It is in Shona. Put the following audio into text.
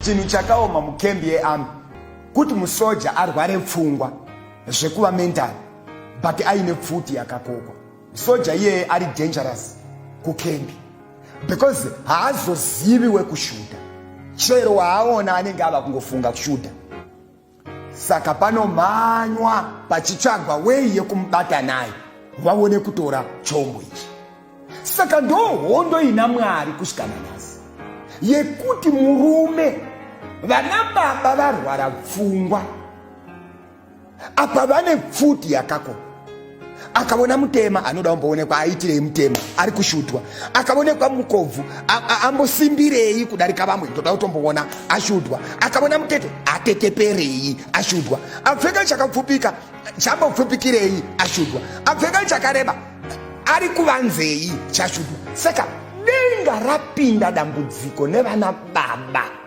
Chinhu chakaoma mukembi yearmy kuti musoja arware pfungwa zvekuva mental but aine pfuti yakakokwa. Soja iye ari dangerous kukembi because haazozivi wekushuta. Chero waaona anenge ava kungofunga kushuta. Saka panomhanywa pachitsvagwa wei yekumubata naye vaone kutora chombo ichi. Saka ndo hondo ina Mwari kusvika nanhasi yekuti murume vana baba varwara pfungwa apa vane pfuti yakakokwa. Akaona mutema anoda kumboonekwa aitirei mutema ari kushutwa, akaonekwa mukobvu ambosimbirei kudarika vamwe ndoda kutomboona ashutwa, akaona mutete ateteperei ashutwa, apfeka chakapfupika chambopfupikirei ashutwa, apfeka chakareba ari kuvanzei chashutwa. Saka denga rapinda dambudziko nevana baba